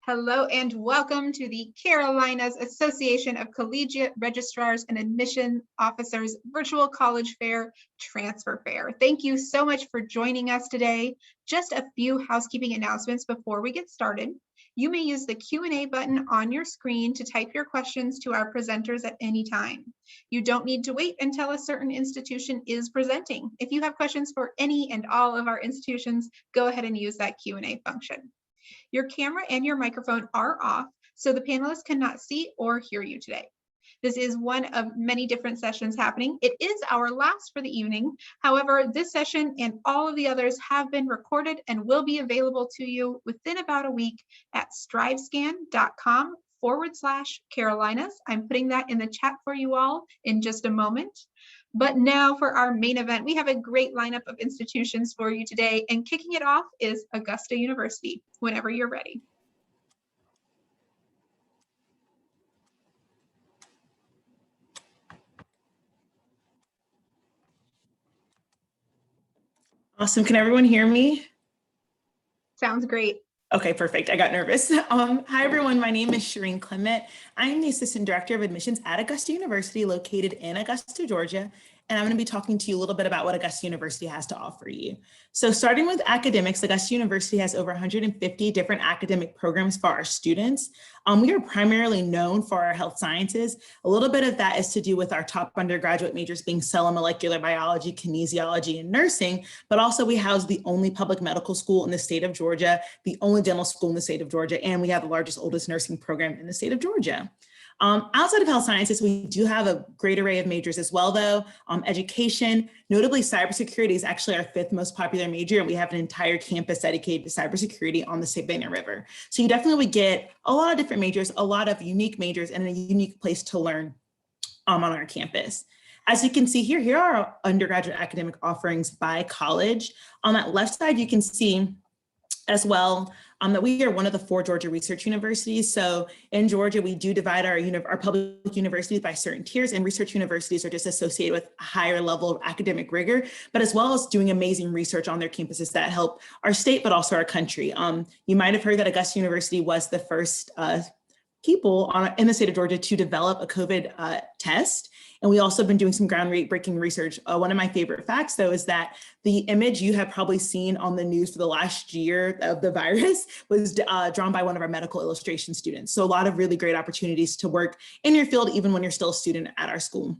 Hello and welcome to the Carolinas Association of Collegiate Registrars and Admission Officers Virtual College Fair Transfer Fair. Thank you so much for joining us today. Just a few housekeeping announcements before we get started. You may use the Q&A button on your screen to type your questions to our presenters at any time. You don't need to wait until a certain institution is presenting. If you have questions for any and all of our institutions, go ahead and use that Q&A function. Your camera and your microphone are off, so the panelists cannot see or hear you today. This is one of many different sessions happening. It is our last for the evening. However, this session and all of the others have been recorded and will be available to you within about a week at strivescan.com/Carolinas. I'm putting that in the chat for you all in just a moment. But now for our main event, we have a great lineup of institutions for you today, and kicking it off is Augusta University, whenever you're ready. Awesome. Can everyone hear me? Sounds great. Okay, perfect. I got nervous. Hi, everyone. My name is Shireen Clement. I'm the Assistant Director of Admissions at Augusta University, located in Augusta, Georgia. And I'm going to be talking to you a little bit about what Augusta University has to offer you. So starting with academics, Augusta University has over 150 different academic programs for our students. We are primarily known for our health sciences. A little bit of that is to do with our top undergraduate majors being cell and molecular biology, kinesiology, and nursing, but also we house the only public medical school in the state of Georgia, the only dental school in the state of Georgia, and we have the largest, oldest nursing program in the state of Georgia. Outside of health sciences, we do have a great array of majors as well, though. Education, notably cybersecurity, is actually our 5th most popular major, and we have an entire campus dedicated to cybersecurity on the Savannah River. So you definitely would get a lot of different majors, a lot of unique majors, and a unique place to learn on our campus. As you can see here are our undergraduate academic offerings by college. On that left side, you can see as well that we are one of the 4 Georgia research universities. So in Georgia, we do divide our public universities by certain tiers, and research universities are just associated with a higher level of academic rigor, but as well as doing amazing research on their campuses that help our state, but also our country. You might have heard that Augusta University was the first people in the state of Georgia to develop a COVID test. And we also have been doing some groundbreaking research. One of my favorite facts, though, is that the image you have probably seen on the news for the last year of the virus was drawn by one of our medical illustration students. So a lot of really great opportunities to work in your field, even when you're still a student at our school.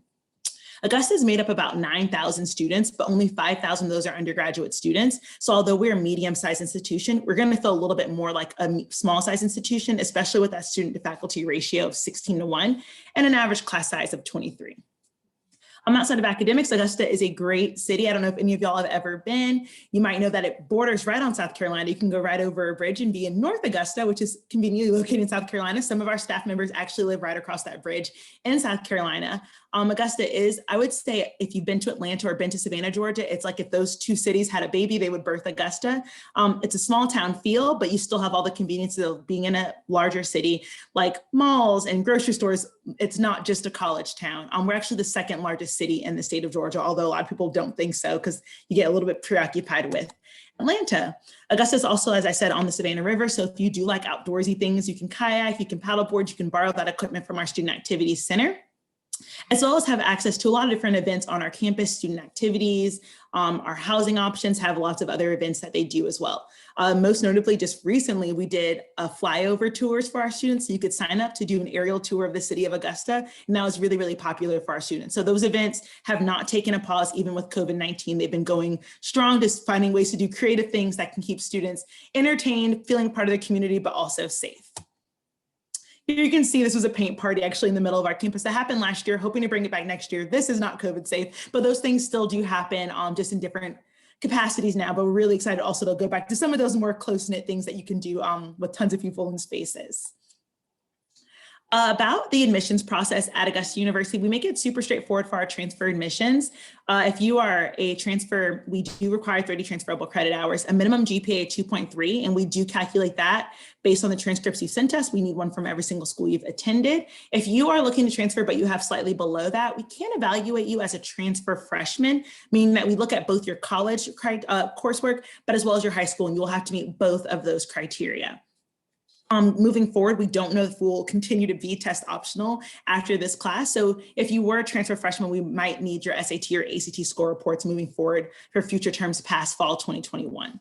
Augusta is made up about 9,000 students, but only 5,000 of those are undergraduate students. So although we're a medium-sized institution, we're going to feel a little bit more like a small-sized institution, especially with that student-to-faculty ratio of 16:1 and an average class size of 23. Outside of academics, Augusta is a great city. I don't know if any of y'all have ever been. You might know that it borders right on South Carolina. You can go right over a bridge and be in North Augusta, which is conveniently located in South Carolina. Some of our staff members actually live right across that bridge in South Carolina. Augusta is, I would say, if you've been to Atlanta or been to Savannah, Georgia, it's like if those 2 cities had a baby, they would birth Augusta. It's a small town feel, but you still have all the conveniences of being in a larger city, like malls and grocery stores. It's not just a college town. We're actually the 2nd largest city in the state of Georgia, although a lot of people don't think so because you get a little bit preoccupied with Atlanta. Augusta is also, as I said, on the Savannah River. So if you do like outdoorsy things, you can kayak, you can paddleboard, you can borrow that equipment from our Student Activities Center, as well as have access to a lot of different events on our campus, student activities. Our housing options have lots of other events that they do as well. Most notably, just recently, we did a flyover tours for our students. So you could sign up to do an aerial tour of the city of Augusta. And that was really, really popular for our students. So those events have not taken a pause, even with COVID-19. They've been going strong, just finding ways to do creative things that can keep students entertained, feeling part of the community, but also safe. Here you can see this was a paint party actually in the middle of our campus that happened last year, hoping to bring it back next year. This is not COVID safe, but those things still do happen just in different capacities now, but we're really excited also to go back to some of those more close-knit things that you can do with tons of people in spaces. About the admissions process at Augusta University, we make it super straightforward for our transfer admissions. If you are a transfer, we do require 30 transferable credit hours, a minimum GPA 2.3, and we do calculate that based on the transcripts you sent us. We need one from every single school you've attended. If you are looking to transfer, but you have slightly below that, we can evaluate you as a transfer freshman, meaning that we look at both your college coursework, but as well as your high school, and you'll have to meet both of those criteria. Moving forward, we don't know if we'll continue to be test optional after this class. So if you were a transfer freshman, we might need your SAT or ACT score reports moving forward for future terms past fall 2021.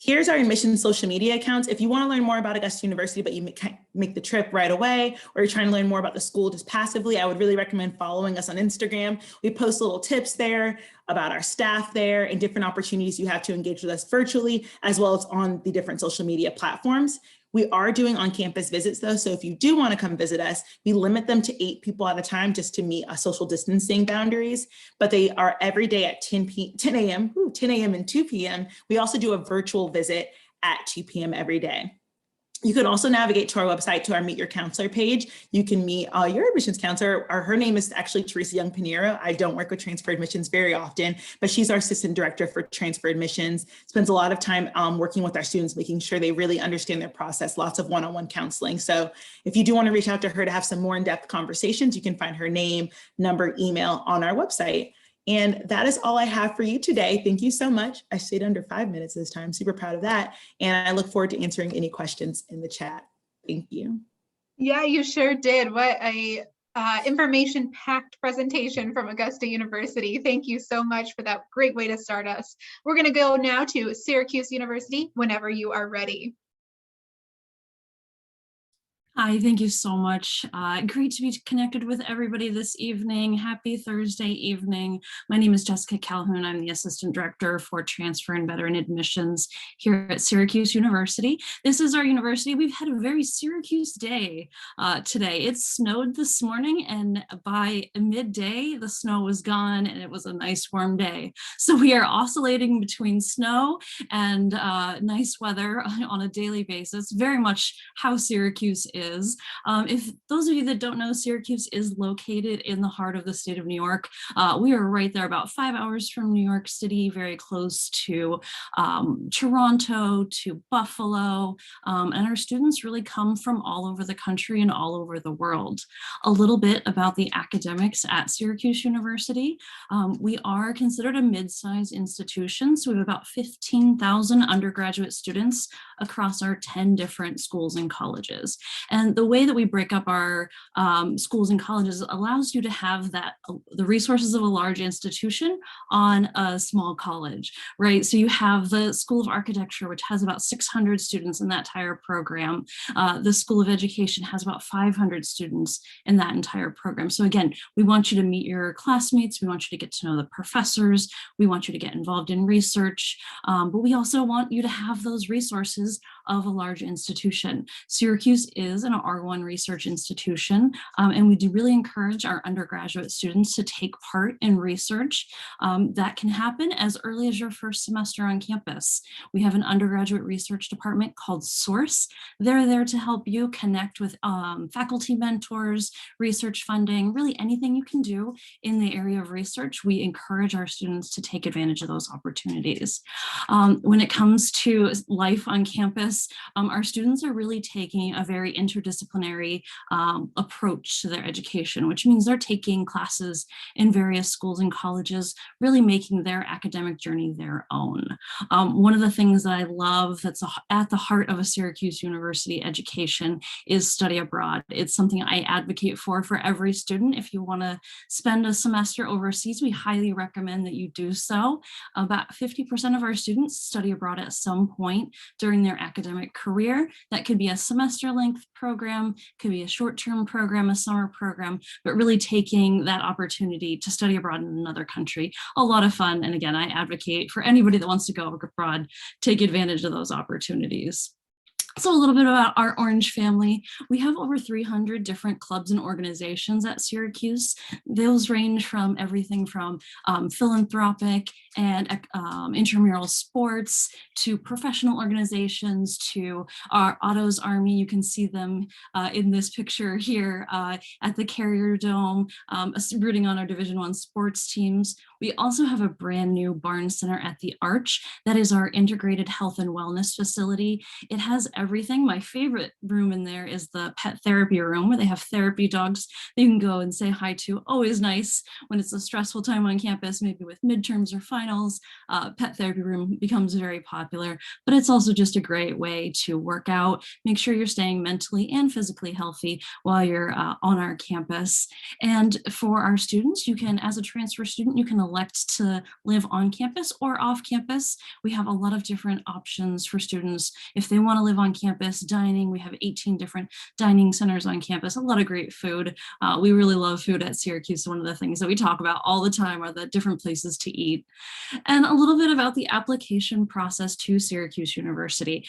Here's our admissions social media accounts. If you want to learn more about Augusta University, but you can't make the trip right away, or you're trying to learn more about the school just passively, I would really recommend following us on Instagram. We post little tips there about our staff there and different opportunities you have to engage with us virtually, as well as on the different social media platforms. We are doing on-campus visits though, so if you do want to come visit us, we limit them to 8 people at a time just to meet social distancing boundaries, but they are every day at 10 a.m. and 2 p.m. We also do a virtual visit at 2 p.m. every day. You can also navigate to our website to our Meet Your Counselor page. You can meet your admissions counselor. Her name is actually Teresa Young Pinheiro. I don't work with transfer admissions very often, but she's our assistant director for transfer admissions. Spends a lot of time working with our students, making sure they really understand their process, lots of one-on-one counseling. So if you do want to reach out to her to have some more in-depth conversations, you can find her name, number, email on our website. And that is all I have for you today. Thank you so much. I stayed under 5 minutes this time. Super proud of that. And I look forward to answering any questions in the chat. Thank you. Yeah, you sure did. What a information-packed presentation from Augusta University. Thank you so much for that great way to start us. We're going to go now to Syracuse University whenever you are ready. Hi, thank you so much. Great to be connected with everybody this evening. Happy Thursday evening. My name is Jessica Calhoun. I'm the Assistant Director for Transfer and Veteran Admissions here at Syracuse University. This is our university. We've had a very Syracuse day today. It snowed this morning, and by midday, the snow was gone and it was a nice warm day. So we are oscillating between snow and nice weather on a daily basis, very much how Syracuse is. If those of you that don't know, Syracuse is located in the heart of the state of New York. We are right there, about 5 hours from New York City, very close to Toronto, to Buffalo, and our students really come from all over the country and all over the world. A little bit about the academics at Syracuse University. We are considered a mid-sized institution, so we have about 15,000 undergraduate students across our 10 different schools and colleges. And the way that we break up our schools and colleges allows you to have the resources of a large institution on a small college, right? So you have the School of Architecture, which has about 600 students in that entire program. The School of Education has about 500 students in that entire program. So again, we want you to meet your classmates. We want you to get to know the professors. We want you to get involved in research, but we also want you to have those resources of a large institution. Syracuse is an R1 research institution, and we do really encourage our undergraduate students to take part in research. That can happen as early as your first semester on campus. We have an undergraduate research department called SOURCE. They're there to help you connect with faculty mentors, research funding, really anything you can do in the area of research. We encourage our students to take advantage of those opportunities. When it comes to life on campus, our students are really taking a very interdisciplinary approach to their education, which means they're taking classes in various schools and colleges, really making their academic journey their own. One of the things that I love that's at the heart of a Syracuse University education is study abroad. It's something I advocate for every student. If you want to spend a semester overseas, we highly recommend that you do so. About 50% of our students study abroad at some point during their academic career. That could be a semester length program, could be a short-term program, a summer program, but really taking that opportunity to study abroad in another country. A lot of fun. And again, I advocate for anybody that wants to go abroad, take advantage of those opportunities. So a little bit about our Orange family. We have over 300 different clubs and organizations at Syracuse. Those range from everything from philanthropic and intramural sports to professional organizations to our Autos Army. You can see them in this picture here at the Carrier Dome, rooting on our Division I sports teams. We also have a brand new Barn Center at the Arch. That is our integrated health and wellness facility. It has everything. My favorite room in there is the pet therapy room, where they have therapy dogs that you can go and say hi to. Always nice when it's a stressful time on campus, maybe with midterms or finals. Pet therapy room becomes very popular, but it's also just a great way to work out, make sure you're staying mentally and physically healthy while you're on our campus. And for our students, you can, as a transfer student, you can elect to live on campus or off campus. We have a lot of different options for students. If they want to live on campus, dining, we have 18 different dining centers on campus, a lot of great food. We really love food at Syracuse. One of the things that we talk about all the time are the different places to eat. And a little bit about the application process to Syracuse University.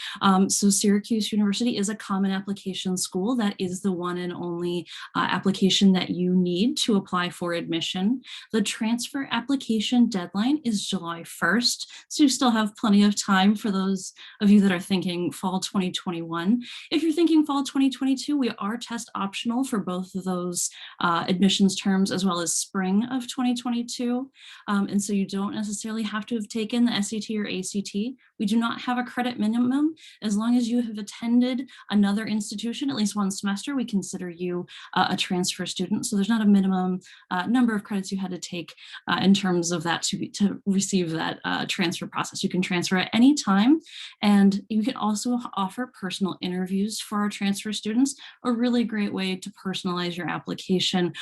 So Syracuse University is a common application school. That is the one and only application that you need to apply for admission. The transfer application deadline is July 1st, so you still have plenty of time for those of you that are thinking fall 2021. If you're thinking fall 2022, we are test optional for both of those admissions terms, as well as spring of 2022. And so you don't necessarily have to have taken the SAT or ACT. We do not have a credit minimum. As long as you have attended another institution at least one semester, we consider you a transfer student. So there's not a minimum number of credits you had to take in terms of that to receive that transfer process. You can transfer at any time, and you can also offer personal interviews for our transfer students, a really great way to personalize your application.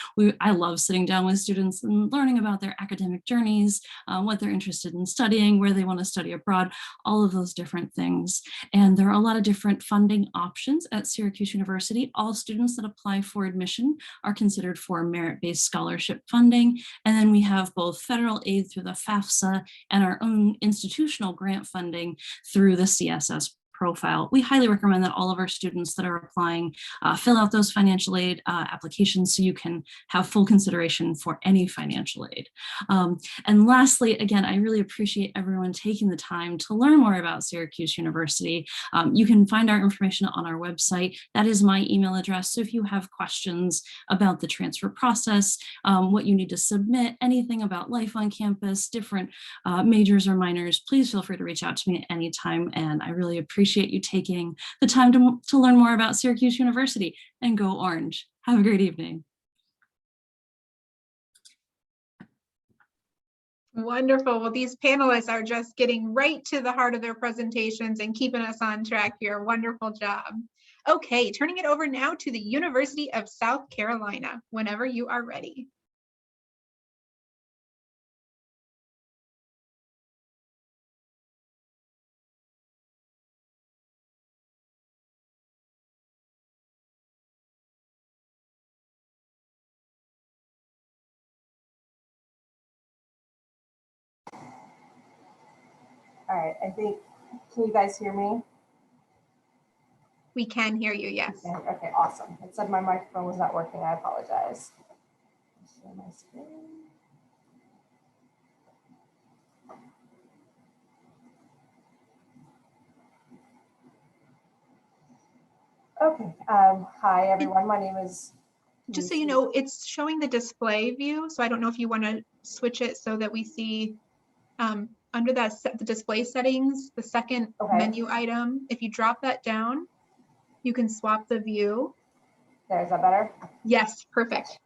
I love sitting down with students and learning about their academic journeys, what they're interested in studying, where they want to study abroad, all of those different things. And there are a lot of different funding options at Syracuse University. All students that apply for admission are considered for merit-based scholarship funding. And then we have both federal aid through the FAFSA and our own institutional grant funding through the CSS profile. We highly recommend that all of our students that are applying fill out those financial aid applications so you can have full consideration for any financial aid. And lastly, again, I really appreciate everyone taking the time to learn more about Syracuse University. You can find our information on our website. That is my email address. So if you have questions about the transfer process, what you need to submit, anything about life on campus, different majors or minors, please feel free to reach out to me at any time. And I really appreciate you taking the time to learn more about Syracuse University, and go Orange. Have a great evening. Wonderful. Well, these panelists are just getting right to the heart of their presentations and keeping us on track here. Wonderful job. Okay, turning it over now to the University of South Carolina, whenever you are ready. All right, can you guys hear me? We can hear you, yes. Okay, awesome. It said my microphone was not working. I apologize. Share my screen. Okay, hi everyone. My name is... Just so you know, it's showing the display view. So I don't know if you want to switch it so that we see under the display settings, the second menu item. If you drop that down, you can swap the view. Is that better? Yes, perfect.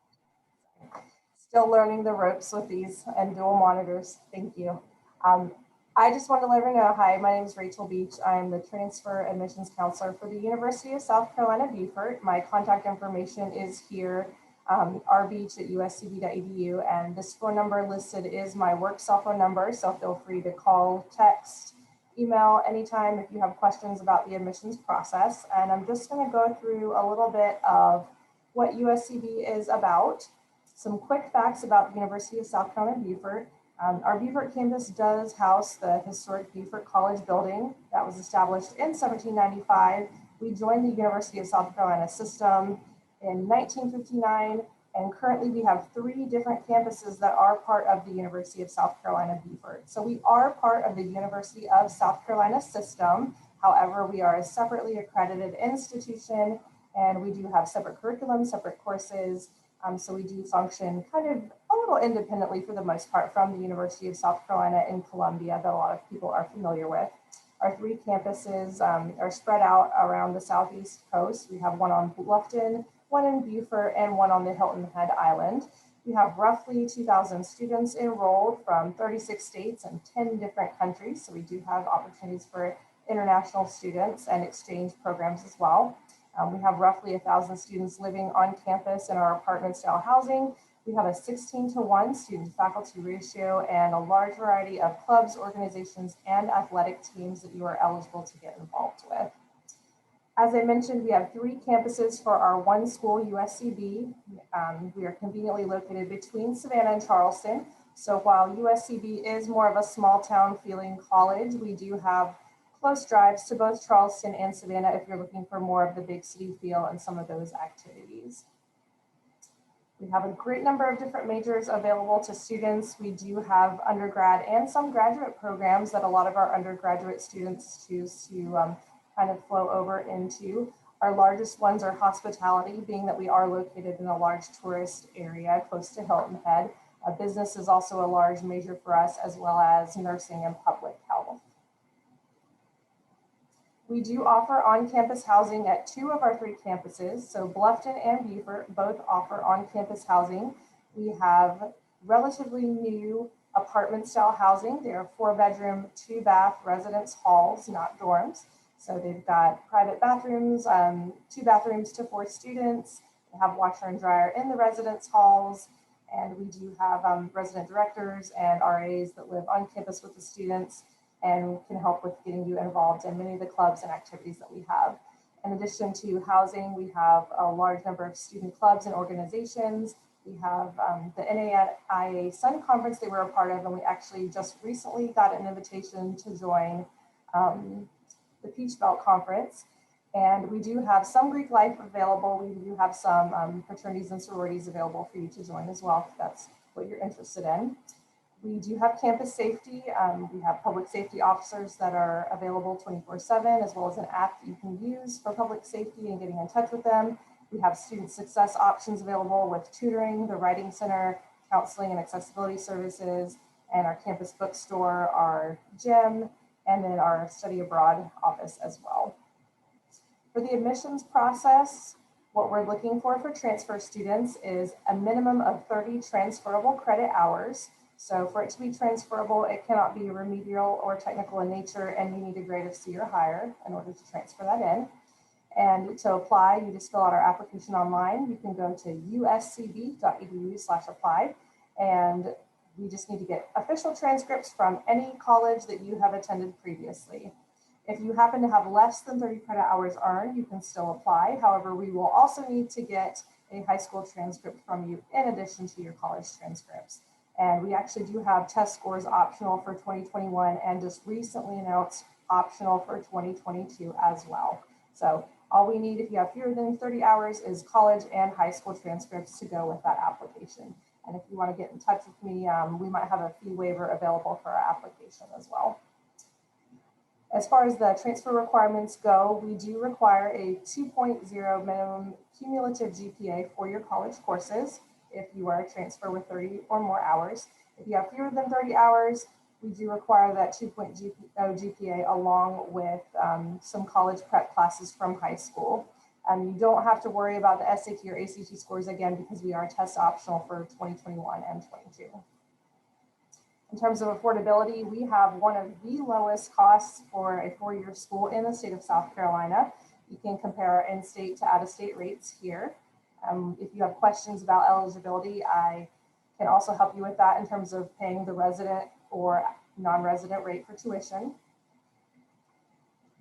Still learning the ropes with these and dual monitors. Thank you. I just want to let everyone know, hi, my name is Rachel Beach. I'm the transfer admissions counselor for the University of South Carolina Beaufort. My contact information is here, rbeach@uscb.edu, and this phone number listed is my work cell phone number, so feel free to call, text, email anytime if you have questions about the admissions process. And I'm just going to go through a little bit of what USCB is about. Some quick facts about the University of South Carolina Beaufort. Our Beaufort campus does house the historic Beaufort College building that was established in 1795. We joined the University of South Carolina system in 1959, and currently we have 3 different campuses that are part of the University of South Carolina Beaufort. So we are part of the University of South Carolina system. However, we are a separately accredited institution, and we do have separate curriculum, separate courses. So we do function kind of a little independently for the most part from the University of South Carolina in Columbia that a lot of people are familiar with. Our 3 campuses are spread out around the southeast coast. We have one on Bluffton, one in Beaufort, and one on the Hilton Head Island. We have roughly 2,000 students enrolled from 36 states and 10 different countries. So we do have opportunities for international students and exchange programs as well. We have roughly 1,000 students living on campus in our apartment style housing. We have a 16-to-1 student faculty ratio and a large variety of clubs, organizations, and athletic teams that you are eligible to get involved with. As I mentioned, we have 3 campuses for our one school, USCB. We are conveniently located between Savannah and Charleston. So while USCB is more of a small town feeling college, we do have close drives to both Charleston and Savannah if you're looking for more of the big city feel and some of those activities. We have a great number of different majors available to students. We do have undergrad and some graduate programs that a lot of our undergraduate students choose to kind of flow over into. Our largest ones are hospitality, being that we are located in a large tourist area close to Hilton Head. Business is also a large major for us, as well as nursing and public health. We do offer on-campus housing at 2 of our 3 campuses. So Bluffton and Beaufort both offer on-campus housing. We have relatively new apartment style housing. They are 4-bedroom, 2-bath residence halls, not dorms. So they've got private bathrooms, 2 bathrooms to 4 students. They have washer and dryer in the residence halls. And we do have resident directors and RAs that live on campus with the students and can help with getting you involved in many of the clubs and activities that we have. In addition to housing, we have a large number of student clubs and organizations. We have the NAIA Sun Conference they were a part of, and we actually just recently got an invitation to join the Peach Belt Conference. And we do have some Greek life available. We do have some fraternities and sororities available for you to join as well, if that's what you're interested in. We do have campus safety. We have public safety officers that are available 24/7, as well as an app that you can use for public safety and getting in touch with them. We have student success options available with tutoring, the writing center, counseling and accessibility services, and our campus bookstore, our gym, and then our study abroad office as well. For the admissions process, what we're looking for transfer students is a minimum of 30 transferable credit hours. So for it to be transferable, it cannot be remedial or technical in nature, and you need a grade of C or higher in order to transfer that in. And to apply, you just fill out our application online. You can go to uscb.edu/apply, and we just need to get official transcripts from any college that you have attended previously. If you happen to have less than 30 credit hours earned, you can still apply. However, we will also need to get a high school transcript from you in addition to your college transcripts. And we actually do have test scores optional for 2021 and just recently announced optional for 2022 as well. So all we need if you have fewer than 30 hours is college and high school transcripts to go with that application. And if you want to get in touch with me, we might have a fee waiver available for our application as well. As far as the transfer requirements go, we do require a 2.0 minimum cumulative GPA for your college courses if you are a transfer with 30 or more hours. If you have fewer than 30 hours, we do require that 2.0 GPA along with some college prep classes from high school. You don't have to worry about the SAT or ACT scores again because we are test optional for 2021 and 22. In terms of affordability, we have one of the lowest costs for a 4-year school in the state of South Carolina. You can compare our in-state to out-of-state rates here. If you have questions about eligibility, I can also help you with that in terms of paying the resident or non-resident rate for tuition.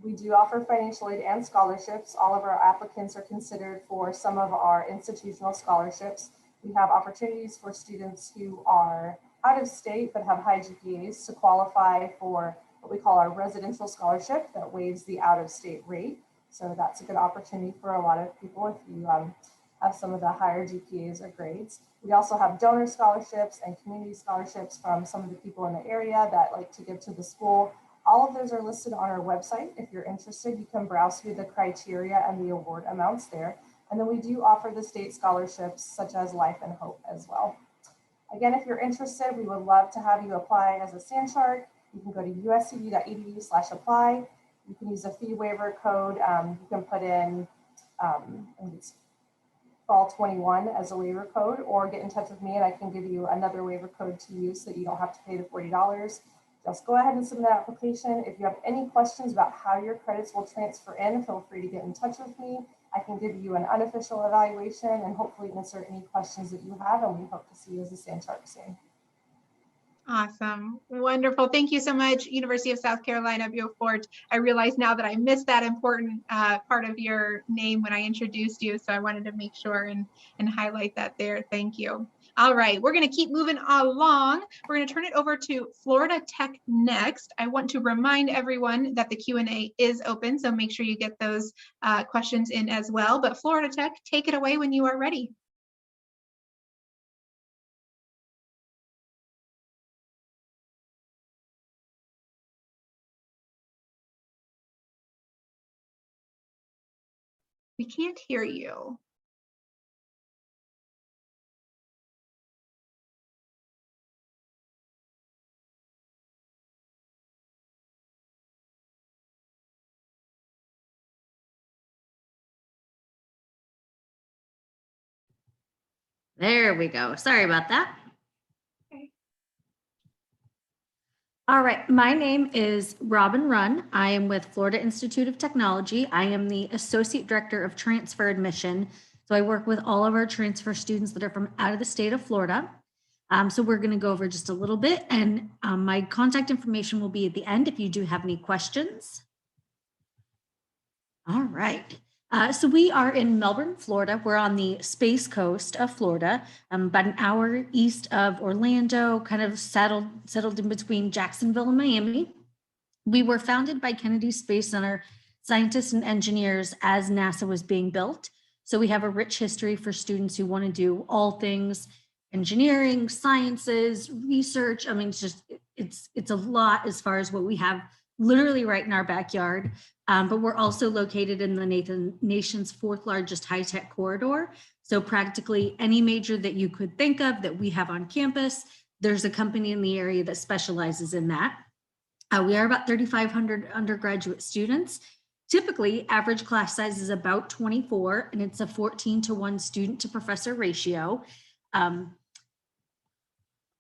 We do offer financial aid and scholarships. All of our applicants are considered for some of our institutional scholarships. We have opportunities for students who are out of state but have high GPAs to qualify for what we call our residential scholarship that waives the out-of-state rate. So that's a good opportunity for a lot of people if you have some of the higher GPAs or grades. We also have donor scholarships and community scholarships from some of the people in the area that like to give to the school. All of those are listed on our website. If you're interested, you can browse through the criteria and the award amounts there. And then we do offer the state scholarships such as Life and Hope as well. Again, if you're interested, we would love to have you apply as a sand shark. You can go to uscb.edu/apply. You can use a fee waiver code. You can put in, I think it's fall 21 as a waiver code, or get in touch with me and I can give you another waiver code to use so that you don't have to pay the $40. Just go ahead and submit that application. If you have any questions about how your credits will transfer in, feel free to get in touch with me. I can give you an unofficial evaluation and hopefully answer any questions that you have, and we hope to see you as a sand shark soon. Awesome. Wonderful. Thank you so much, University of South Carolina, Beaufort. I realize now that I missed that important part of your name when I introduced you, so I wanted to make sure and highlight that there. Thank you. All right, we're going to keep moving along. We're going to turn it over to Florida Tech next. I want to remind everyone that the Q&A is open, so make sure you get those questions in as well. But Florida Tech, take it away when you are ready. We can't hear you. There we go. Sorry about that. Okay. All right. My name is Robin Runn. I am with Florida Institute of Technology. I am the Associate Director of Transfer Admission. So I work with all of our transfer students that are from out of the state of Florida. So we're going to go over just a little bit, and my contact information will be at the end if you do have any questions. All right. So we are in Melbourne, Florida. We're on the Space Coast of Florida, about an hour east of Orlando, kind of settled in between Jacksonville and Miami. We were founded by Kennedy Space Center scientists and engineers as NASA was being built. So we have a rich history for students who want to do all things engineering, sciences, research. I mean, it's a lot as far as what we have literally right in our backyard. But we're also located in the nation's 4th largest high-tech corridor. So practically any major that you could think of that we have on campus, there's a company in the area that specializes in that. We are about 3,500 undergraduate students. Typically, average class size is about 24, and it's a 14-to-1 student to professor ratio.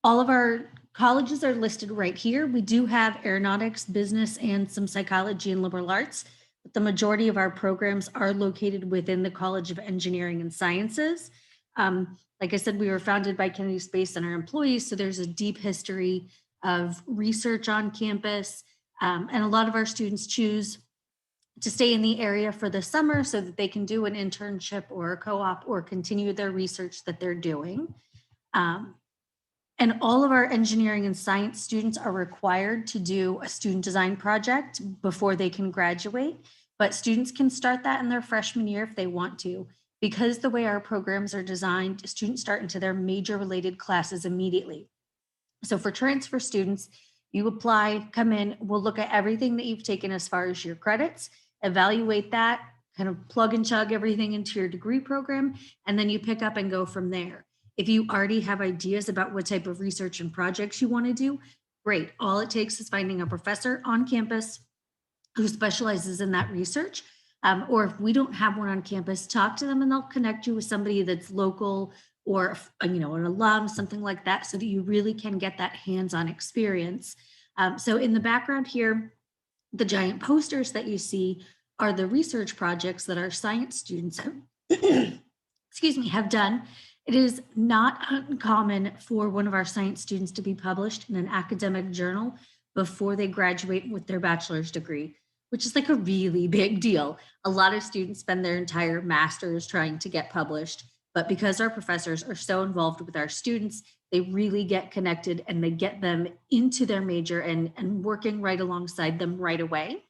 All of our colleges are listed right here. We do have aeronautics, business, and some psychology and liberal arts, but the majority of our programs are located within the College of Engineering and Sciences. Like I said, we were founded by Kennedy Space Center employees, so there's a deep history of research on campus, and a lot of our students choose to stay in the area for the summer so that they can do an internship or a co-op or continue their research that they're doing. And all of our engineering and science students are required to do a student design project before they can graduate, but students can start that in their freshman year if they want to. Because the way our programs are designed, students start into their major related classes immediately. So for transfer students, you apply, come in, we'll look at everything that you've taken as far as your credits, evaluate that, kind of plug and chug everything into your degree program, and then you pick up and go from there. If you already have ideas about what type of research and projects you want to do, great. All it takes is finding a professor on campus who specializes in that research. Or if we don't have one on campus, talk to them and they'll connect you with somebody that's local or an alum, something like that, so that you really can get that hands-on experience. So in the background here, the giant posters that you see are the research projects that our science students have done. It is not uncommon for one of our science students to be published in an academic journal before they graduate with their bachelor's degree, which is like a really big deal. A lot of students spend their entire master's trying to get published, but because our professors are so involved with our students, they really get connected and they get them into their major and working right alongside them right away.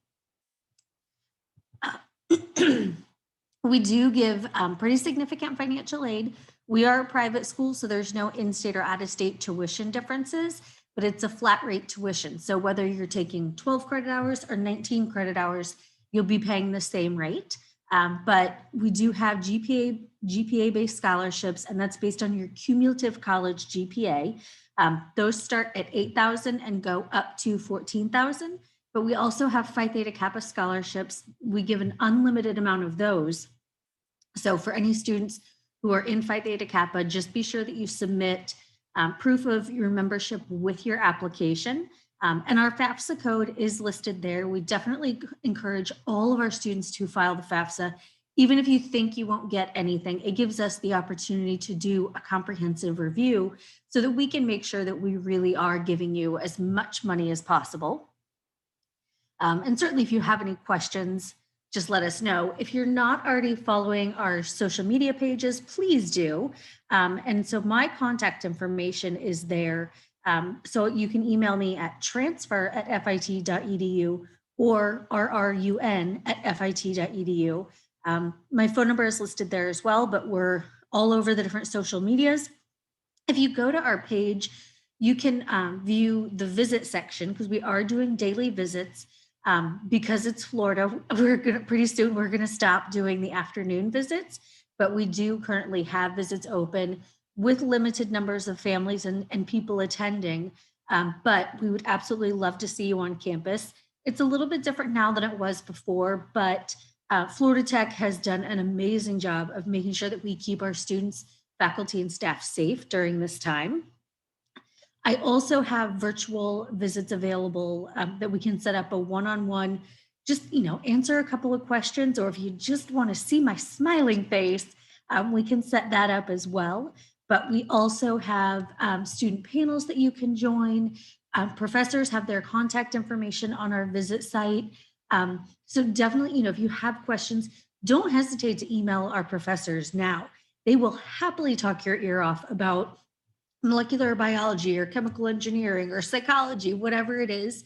We do give pretty significant financial aid. We are a private school, so there's no in-state or out-of-state tuition differences, but it's a flat rate tuition. So whether you're taking 12 credit hours or 19 credit hours, you'll be paying the same rate. But we do have GPA-based scholarships, and that's based on your cumulative college GPA. Those start at 8,000 and go up to 14,000. But we also have Phi Theta Kappa scholarships. We give an unlimited amount of those. So for any students who are in Phi Theta Kappa, just be sure that you submit proof of your membership with your application. And our FAFSA code is listed there. We definitely encourage all of our students to file the FAFSA. Even if you think you won't get anything, it gives us the opportunity to do a comprehensive review so that we can make sure that we really are giving you as much money as possible. And certainly if you have any questions, just let us know. If you're not already following our social media pages, please do. And so my contact information is there. So you can email me at transfer@fit.edu or rrun@fit.edu. My phone number is listed there as well, but we're all over the different social medias. If you go to our page, you can view the visit section because we are doing daily visits. Because it's Florida, pretty soon we're gonna stop doing the afternoon visits, but we do currently have visits open with limited numbers of families and people attending. But we would absolutely love to see you on campus. It's a little bit different now than it was before, but Florida Tech has done an amazing job of making sure that we keep our students, faculty, and staff safe during this time. I also have virtual visits available that we can set up a one-on-one, just, answer a couple of questions, or if you just want to see my smiling face, we can set that up as well. But we also have student panels that you can join. Professors have their contact information on our visit site. So definitely, if you have questions, don't hesitate to email our professors now. They will happily talk your ear off about molecular biology or chemical engineering or psychology, whatever it is.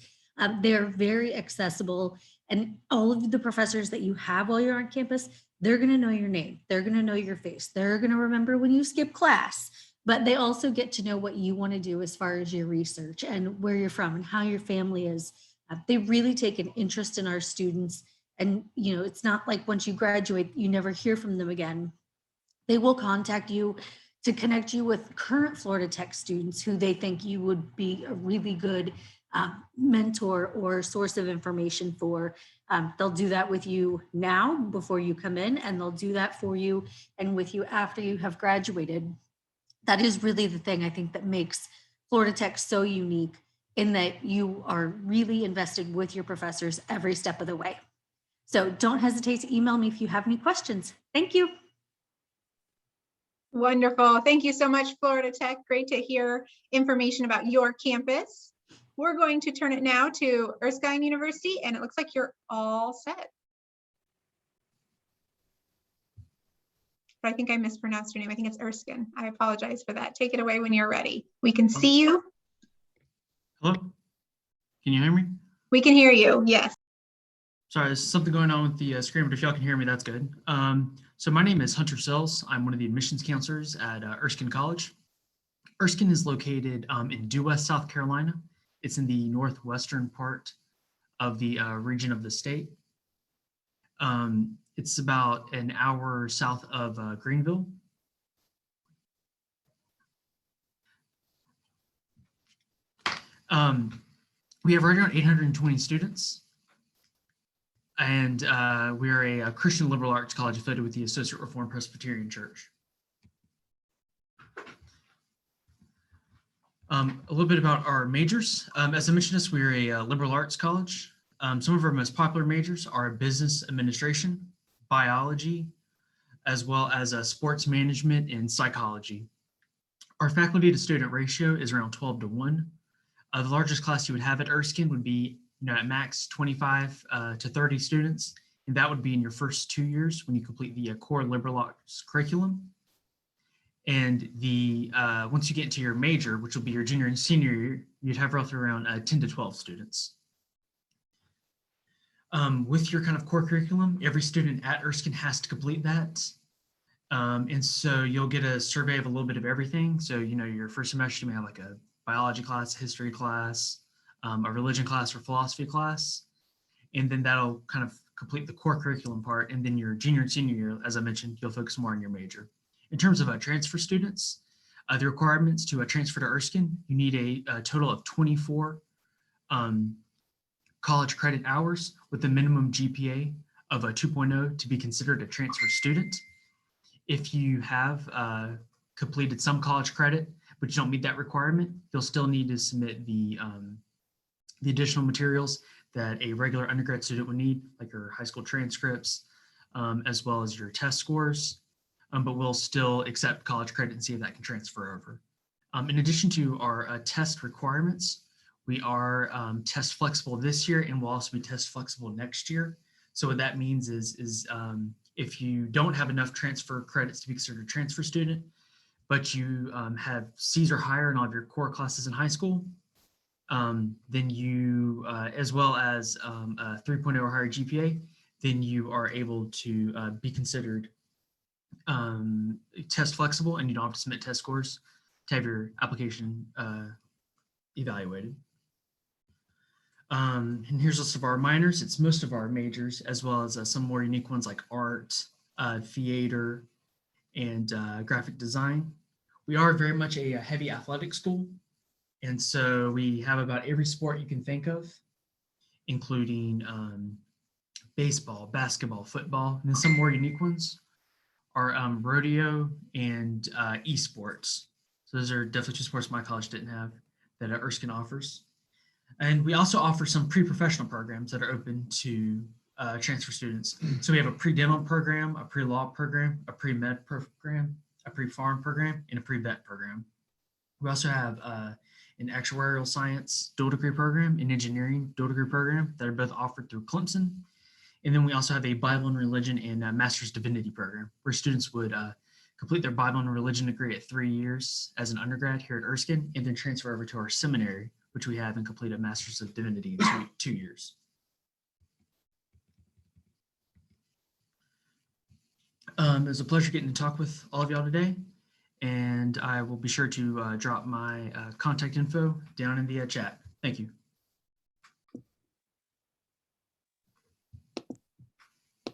They're very accessible, and all of the professors that you have while you're on campus, they're going to know your name. They're going to know your face. They're going to remember when you skip class, but they also get to know what you want to do as far as your research and where you're from and how your family is. They really take an interest in our students. And, it's not like once you graduate, you never hear from them again. They will contact you to connect you with current Florida Tech students who they think you would be a really good mentor or source of information for. They'll do that with you now before you come in, and they'll do that for you and with you after you have graduated. That is really the thing I think that makes Florida Tech so unique, in that you are really invested with your professors every step of the way. So don't hesitate to email me if you have any questions. Thank you. Wonderful. Thank you so much, Florida Tech. Great to hear information about your campus. We're going to turn it now to Erskine University, and it looks like you're all set. But I think I mispronounced your name. I think it's Erskine. I apologize for that. Take it away when you're ready. We can see you. Hello? Can you hear me? We can hear you, yes. Sorry, there's something going on with the screen, but if y'all can hear me, that's good. So my name is Hunter Sells. I'm one of the admissions counselors at Erskine College. Erskine is located in due west, South Carolina. It's in the northwestern part of the region of the state. It's about an hour south of Greenville. We have right around 820 students. And we are a Christian liberal arts college affiliated with the Associate Reformed Presbyterian Church. A little bit about our majors. As I mentioned, we are a liberal arts college. Some of our most popular majors are business administration, biology, as well as sports management and psychology. Our faculty to student ratio is around 12-1. The largest class you would have at Erskine would be at max 25 to 30 students, and that would be in your first 2 years when you complete the core liberal arts curriculum. And once you get into your major, which will be your junior and senior year, you'd have roughly around 10 to 12 students. With your kind of core curriculum, every student at Erskine has to complete that. And so you'll get a survey of a little bit of everything. So, your first semester, you may have like a biology class, history class, a religion class or philosophy class. And then that'll kind of complete the core curriculum part, and then your junior and senior year, as I mentioned, you'll focus more on your major. In terms of transfer students, the requirements to transfer to Erskine, you need a total of 24 college credit hours with a minimum GPA of a 2.0 to be considered a transfer student. If you have completed some college credit, but you don't meet that requirement, you'll still need to submit the additional materials that a regular undergrad student would need, like your high school transcripts, as well as your test scores, but we'll still accept college credit and see if that can transfer over. In addition to our test requirements, we are test flexible this year, and we'll also be test flexible next year. So what that means is if you don't have enough transfer credits to be considered a transfer student, but you have C's or higher in all of your core classes in high school, then you, as well as a 3.0 or higher GPA, then you are able to be considered test flexible, and you don't have to submit test scores to have your application evaluated. And here's a list of our minors. It's most of our majors, as well as some more unique ones like art, theater, and graphic design. We are very much a heavy athletic school. And so we have about every sport you can think of, including baseball, basketball, football, and then some more unique ones are rodeo and esports. So those are definitely two sports my college didn't have that Erskine offers. And we also offer some pre-professional programs that are open to transfer students. So we have a pre-dental program, a pre-law program, a pre-med program, a pre-farm program, and a pre-vet program. We also have an actuarial science dual degree program, an engineering dual degree program that are both offered through Clemson. And then we also have a Bible and Religion and Master's Divinity program where students would complete their Bible and Religion degree at 3 years as an undergrad here at Erskine, and then transfer over to our seminary, which we have and complete a Master's of Divinity in 2 years. It was a pleasure getting to talk with all of y'all today, and I will be sure to drop my contact info down in the chat. Thank you.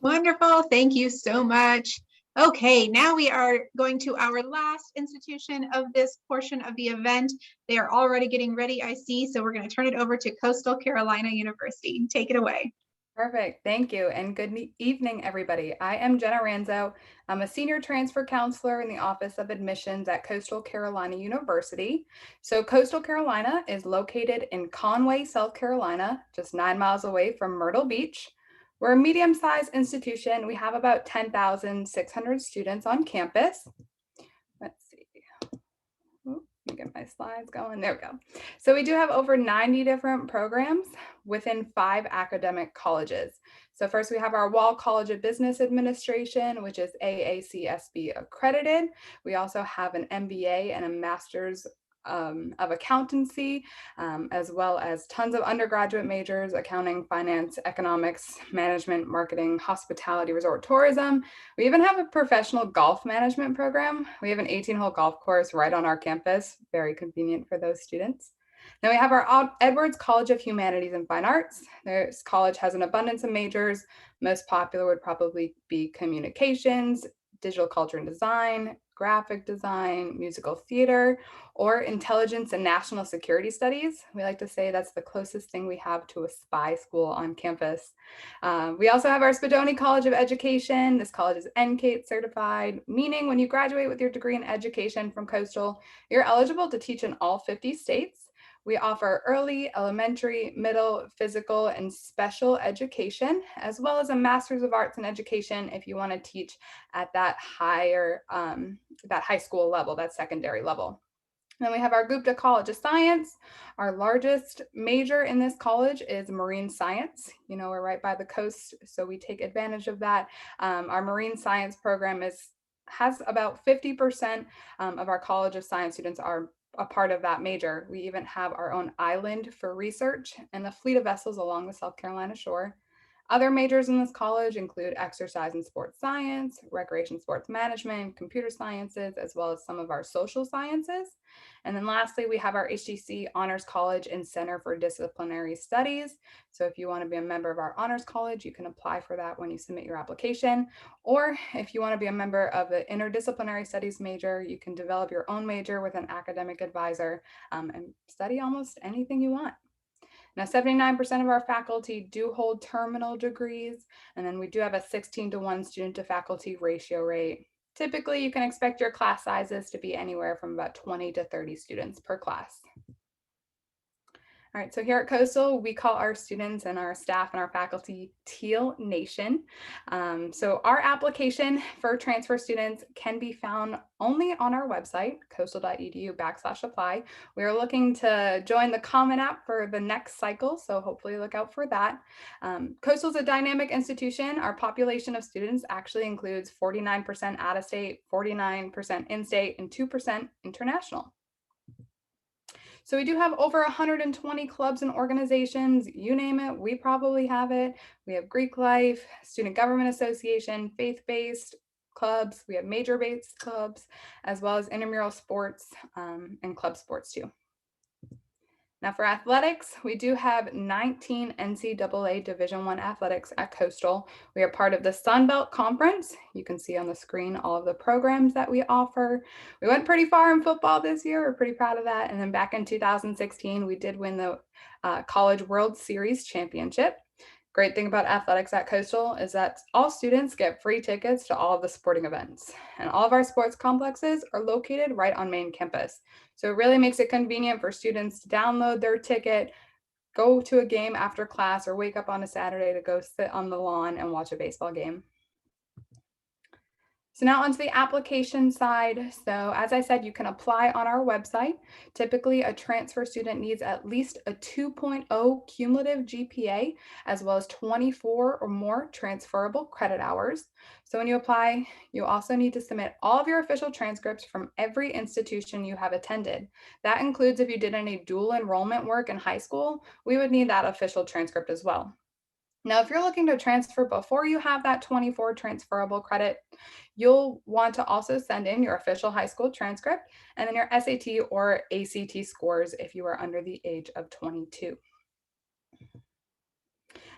Wonderful. Thank you so much. Okay, now we are going to our last institution of this portion of the event. They are already getting ready, I see, so we're going to turn it over to Coastal Carolina University. Take it away. Perfect. Thank you. And good evening, everybody. I am Jenna Ranzo. I'm a senior transfer counselor in the Office of Admissions at Coastal Carolina University. So Coastal Carolina is located in Conway, South Carolina, just 9 miles away from Myrtle Beach. We're a medium-sized institution. We have about 10,600 students on campus. Let's see. Let me get my slides going. There we go. So we do have over 90 different programs within 5 academic colleges. So first we have our Wall College of Business Administration, which is AACSB accredited. We also have an MBA and a Master's of Accountancy, as well as tons of undergraduate majors: accounting, finance, economics, management, marketing, hospitality, resort tourism. We even have a professional golf management program. We have an 18-hole golf course right on our campus, very convenient for those students. Then we have our Edwards College of Humanities and Fine Arts. This college has an abundance of majors. Most popular would probably be communications, digital culture and design, graphic design, musical theater, or intelligence and national security studies. We like to say that's the closest thing we have to a spy school on campus. We also have our Spadoni College of Education. This college is NCATE certified, meaning when you graduate with your degree in education from Coastal, you're eligible to teach in all 50 states. We offer early, elementary, middle, physical, and special education, as well as a Master's of Arts in Education if you want to teach at that higher, that high school level, that secondary level. Then we have our Gupta College of Science. Our largest major in this college is marine science. You know, we're right by the coast, so we take advantage of that. Our marine science program has about 50% of our College of Science students are a part of that major. We even have our own island for research and a fleet of vessels along the South Carolina shore. Other majors in this college include exercise and sports science, recreation sports management, computer sciences, as well as some of our social sciences. And then lastly, we have our HDC Honors College and Center for Disciplinary Studies. So if you want to be a member of our Honors College, you can apply for that when you submit your application. Or if you want to be a member of the Interdisciplinary Studies major, you can develop your own major with an academic advisor and study almost anything you want. Now, 79% of our faculty do hold terminal degrees, and then we do have a 16-to-1 student to faculty ratio rate. Typically, you can expect your class sizes to be anywhere from about 20 to 30 students per class. All right, so here at Coastal, we call our students and our staff and our faculty Teal Nation. So our application for transfer students can be found only on our website, coastal.edu/apply. We are looking to join the Common App for the next cycle, so hopefully look out for that. Coastal is a dynamic institution. Our population of students actually includes 49% out-of-state, 49% in-state, and 2% international. So we do have over 120 clubs and organizations, you name it, we probably have it. We have Greek Life, Student Government Association, faith-based clubs, we have major-based clubs, as well as intramural sports and club sports too. Now for athletics, we do have 19 NCAA Division I athletics at Coastal. We are part of the Sun Belt Conference. You can see on the screen all of the programs that we offer. We went pretty far in football this year. We're pretty proud of that. And then back in 2016, we did win the College World Series Championship. Great thing about athletics at Coastal is that all students get free tickets to all of the sporting events. And all of our sports complexes are located right on main campus. So it really makes it convenient for students to download their ticket, go to a game after class, or wake up on a Saturday to go sit on the lawn and watch a baseball game. So now onto the application side. So as I said, you can apply on our website. Typically, a transfer student needs at least a 2.0 cumulative GPA, as well as 24 or more transferable credit hours. So when you apply, you also need to submit all of your official transcripts from every institution you have attended. That includes if you did any dual enrollment work in high school, we would need that official transcript as well. Now, if you're looking to transfer before you have that 24 transferable credit, you'll want to also send in your official high school transcript and then your SAT or ACT scores if you are under the age of 22.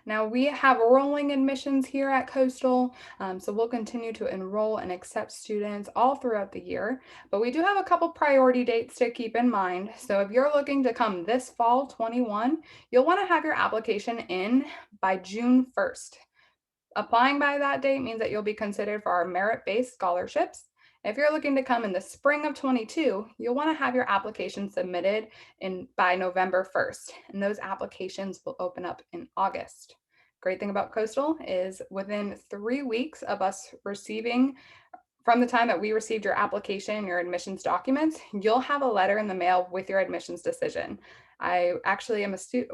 Now we have rolling admissions here at Coastal, so we'll continue to enroll and accept students all throughout the year, but we do have a couple priority dates to keep in mind. So if you're looking to come this fall 21, you'll want to have your application in by June 1st. Applying by that date means that you'll be considered for our merit-based scholarships. If you're looking to come in the spring of 22, you'll want to have your application submitted by November 1st, and those applications will open up in August. Great thing about Coastal is within 3 weeks of us receiving, from the time that we received your application, your admissions documents, you'll have a letter in the mail with your admissions decision. I actually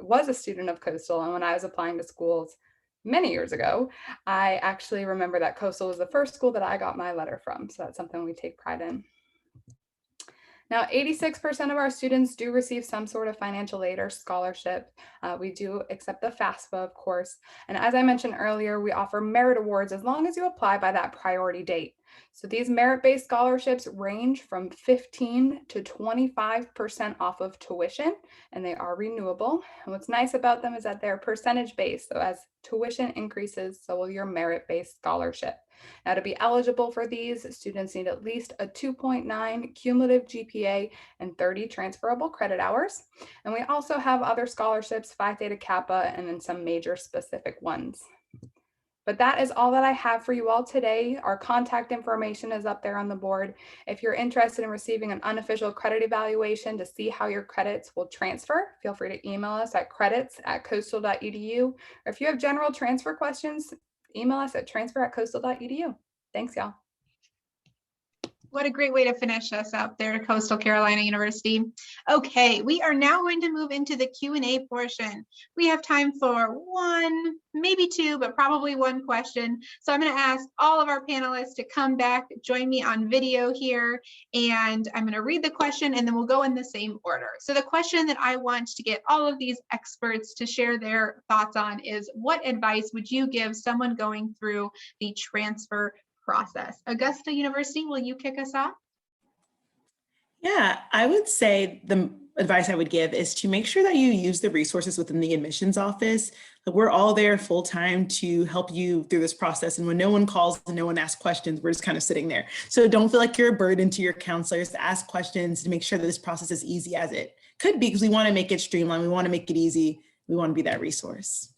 was a student of Coastal, and when I was applying to schools many years ago, I actually remember that Coastal was the first school that I got my letter from. So that's something we take pride in. Now, 86% of our students do receive some sort of financial aid or scholarship. We do accept the FAFSA, of course. And as I mentioned earlier, we offer merit awards as long as you apply by that priority date. So these merit-based scholarships range from 15 to 25% off of tuition, and they are renewable. And what's nice about them is that they're percentage-based. So as tuition increases, so will your merit-based scholarship. Now, to be eligible for these, students need at least a 2.9 cumulative GPA and 30 transferable credit hours. And we also have other scholarships, Phi Theta Kappa, and then some major specific ones. But that is all that I have for you all today. Our contact information is up there on the board. If you're interested in receiving an unofficial credit evaluation to see how your credits will transfer, feel free to email us at credits@coastal.edu. Or if you have general transfer questions, email us at transfer@coastal.edu. Thanks, y'all. What a great way to finish us up there, Coastal Carolina University. Okay, we are now going to move into the Q&A portion. We have time for one, maybe two, but probably one question. So I'm going to ask all of our panelists to come back, join me on video here, and I'm going to read the question and then we'll go in the same order. So the question that I want to get all of these experts to share their thoughts on is, what advice would you give someone going through the transfer process? Augusta University, will you kick us off? Yeah, I would say the advice I would give is to make sure that you use the resources within the admissions office. We're all there full time to help you through this process. And when no one calls and no one asks questions, we're just kind of sitting there. So don't feel like you're a burden to your counselors to ask questions, to make sure that this process is easy as it could be, because we want to make it streamlined. We want to make it easy. We want to be that resource.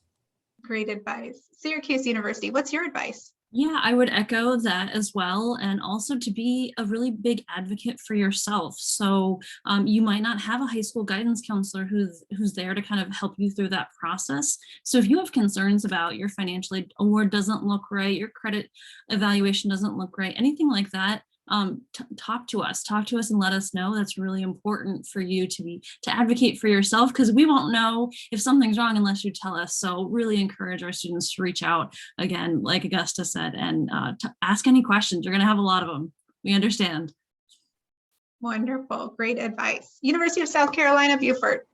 Great advice. Syracuse University, what's your advice? Yeah, I would echo that as well. And also to be a really big advocate for yourself. So you might not have a high school guidance counselor who's there to kind of help you through that process. So if you have concerns about your financial aid award doesn't look right, your credit evaluation doesn't look right, anything like that, talk to us and let us know. That's really important for you to advocate for yourself, because we won't know if something's wrong unless you tell us. So really encourage our students to reach out, again, like Augusta said, and to ask any questions. You're going to have a lot of them. We understand. Wonderful. Great advice. University of South Carolina, Beaufort.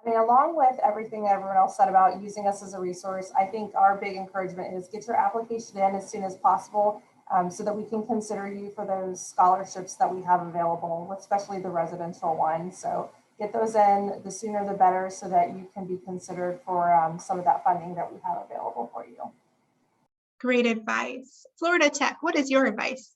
I mean, along with everything everyone else said about using us as a resource, I think our big encouragement is get your application in as soon as possible, so that we can consider you for those scholarships that we have available, especially the residential ones. So get those in, the sooner the better, so that you can be considered for some of that funding that we have available for you. Great advice. Florida Tech, what is your advice?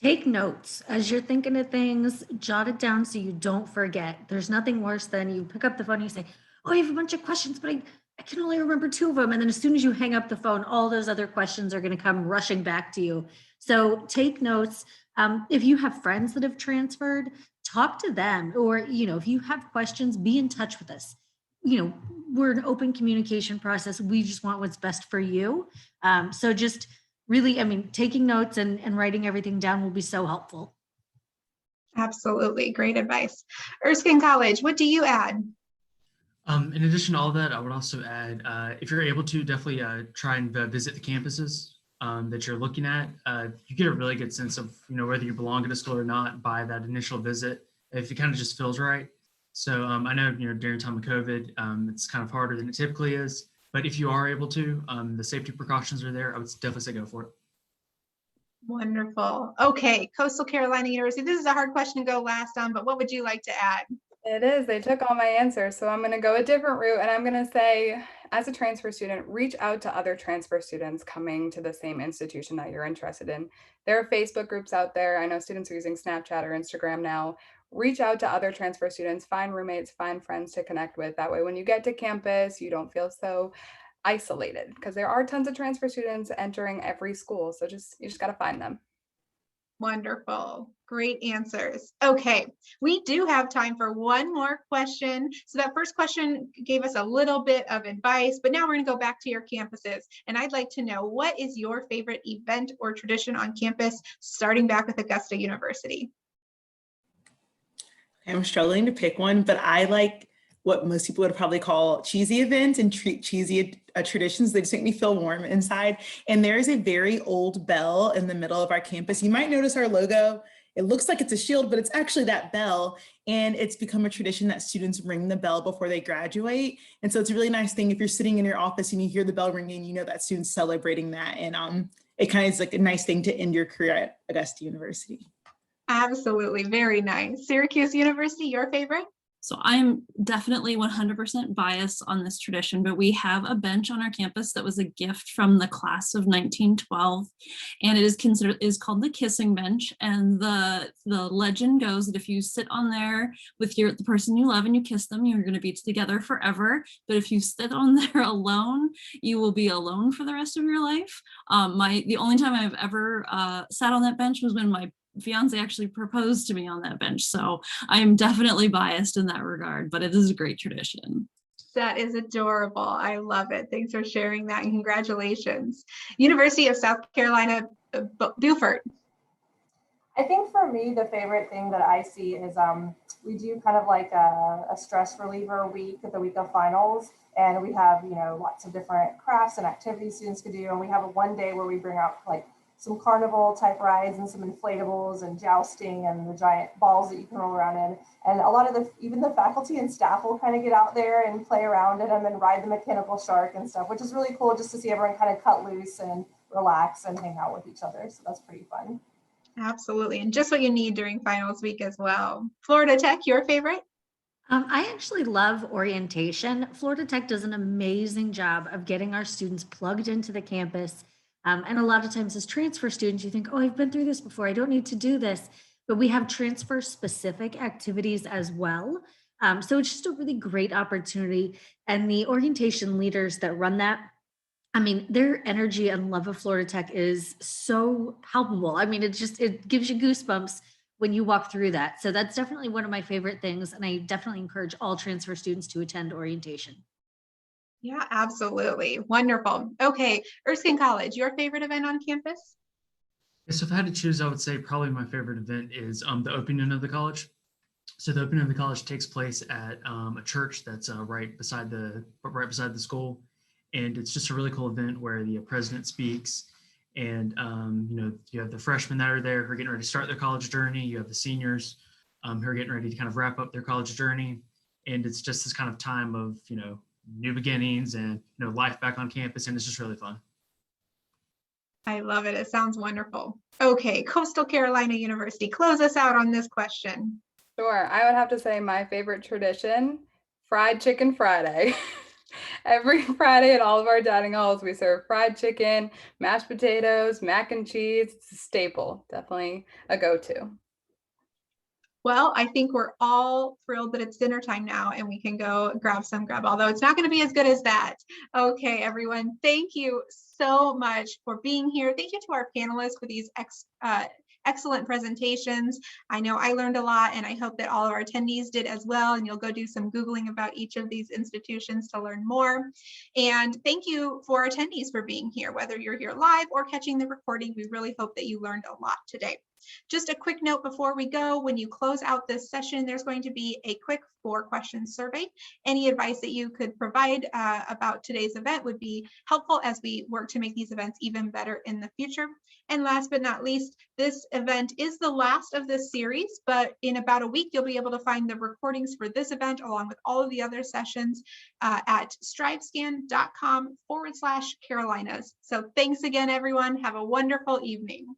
Take notes as you're thinking of things, jot it down so you don't forget. There's nothing worse than you pick up the phone and you say, oh, I have a bunch of questions, but I can only remember 2 of them. And then as soon as you hang up the phone, all those other questions are going to come rushing back to you. So take notes. If you have friends that have transferred, talk to them. Or, if you have questions, be in touch with us. We're an open communication process. We just want what's best for you. So just really, taking notes and writing everything down will be so helpful. Absolutely. Great advice. Erskine College, what do you add? In addition to all that, I would also add, if you're able to, definitely try and visit the campuses that you're looking at. You get a really good sense of, whether you belong at a school or not by that initial visit, if it kind of just feels right. So I know, during time of COVID, it's kind of harder than it typically is. But if you are able to, the safety precautions are there. I would definitely say go for it. Wonderful. Okay, Coastal Carolina University. This is a hard question to go last on, but what would you like to add? It is. They took all my answers. So I'm going to go a different route. And I'm going to say, as a transfer student, reach out to other transfer students coming to the same institution that you're interested in. There are Facebook groups out there. I know students are using Snapchat or Instagram now. Reach out to other transfer students, find roommates, find friends to connect with. That way, when you get to campus, you don't feel so isolated, because there are tons of transfer students entering every school. So you just got to find them. Wonderful. Great answers. Okay, we do have time for one more question. So that first question gave us a little bit of advice, but now we're going to go back to your campuses. And I'd like to know, what is your favorite event or tradition on campus, starting back with Augusta University? I'm struggling to pick one, but I like what most people would probably call cheesy events and cheesy traditions. They just make me feel warm inside. And there is a very old bell in the middle of our campus. You might notice our logo. It looks like it's a shield, but it's actually that bell. And it's become a tradition that students ring the bell before they graduate. And so it's a really nice thing. If you're sitting in your office and you hear the bell ringing, you know that student's celebrating that. And it kind of is like a nice thing to end your career at Augusta University. Absolutely. Very nice. Syracuse University, your favorite? So I'm definitely 100% biased on this tradition, but we have a bench on our campus that was a gift from the class of 1912, and it is called the kissing bench. And the legend goes that if you sit on there with the person you love and you kiss them, you're going to be together forever. But if you sit on there alone, you will be alone for the rest of your life. The only time I've ever sat on that bench was when my fiance actually proposed to me on that bench. So I am definitely biased in that regard, but it is a great tradition. That is adorable. I love it. Thanks for sharing that, and congratulations. University of South Carolina, Beaufort. I think for me, the favorite thing that I see is we do kind of like a stress reliever week, the week of finals. And we have, lots of different crafts and activities students could do. And we have a one day where we bring out like some carnival type rides and some inflatables and jousting and the giant balls that you can roll around in. And a lot of even the faculty and staff will kind of get out there and play around in them and ride the mechanical shark and stuff, which is really cool just to see everyone kind of cut loose and relax and hang out with each other. So that's pretty fun. Absolutely. And just what you need during finals week as well. Florida Tech, your favorite? I actually love orientation. Florida Tech does an amazing job of getting our students plugged into the campus. And a lot of times as transfer students, you think, oh, I've been through this before. I don't need to do this. But we have transfer specific activities as well. So it's just a really great opportunity. And the orientation leaders that run that, I mean, their energy and love of Florida Tech is so palpable. I mean, it gives you goosebumps when you walk through that. So that's definitely one of my favorite things. And I definitely encourage all transfer students to attend orientation. Yeah, absolutely. Wonderful. Okay, Erskine College, your favorite event on campus? Yeah, so if I had to choose, I would say probably my favorite event is the opening of the college. So the opening of the college takes place at a church that's right beside the school, and it's just a really cool event where the president speaks, and you have the freshmen that are there who are getting ready to start their college journey. You have the seniors who are getting ready to kind of wrap up their college journey, and it's just this kind of time of new beginnings and life back on campus, and it's just really fun. I love it. It sounds wonderful. Okay, Coastal Carolina University, close us out on this question. Sure. I would have to say my favorite tradition, Fried Chicken Friday. Every Friday at all of our dining halls, we serve fried chicken, mashed potatoes, mac and cheese. It's a staple, definitely a go-to. Well, I think we're all thrilled that it's dinner time now and we can go grab some grub, although it's not going to be as good as that. Okay, everyone, thank you so much for being here. Thank you to our panelists for these excellent presentations. I know I learned a lot and I hope that all of our attendees did as well, and you'll go do some Googling about each of these institutions to learn more. And thank you for our attendees for being here, whether you're here live or catching the recording. We really hope that you learned a lot today. Just a quick note before we go, when you close out this session, there's going to be a quick 4-question survey. Any advice that you could provide about today's event would be helpful as we work to make these events even better in the future. And last but not least, this event is the last of this series, but in about a week, you'll be able to find the recordings for this event along with all of the other sessions at strivescan.com/Carolinas. So thanks again, everyone. Have a wonderful evening.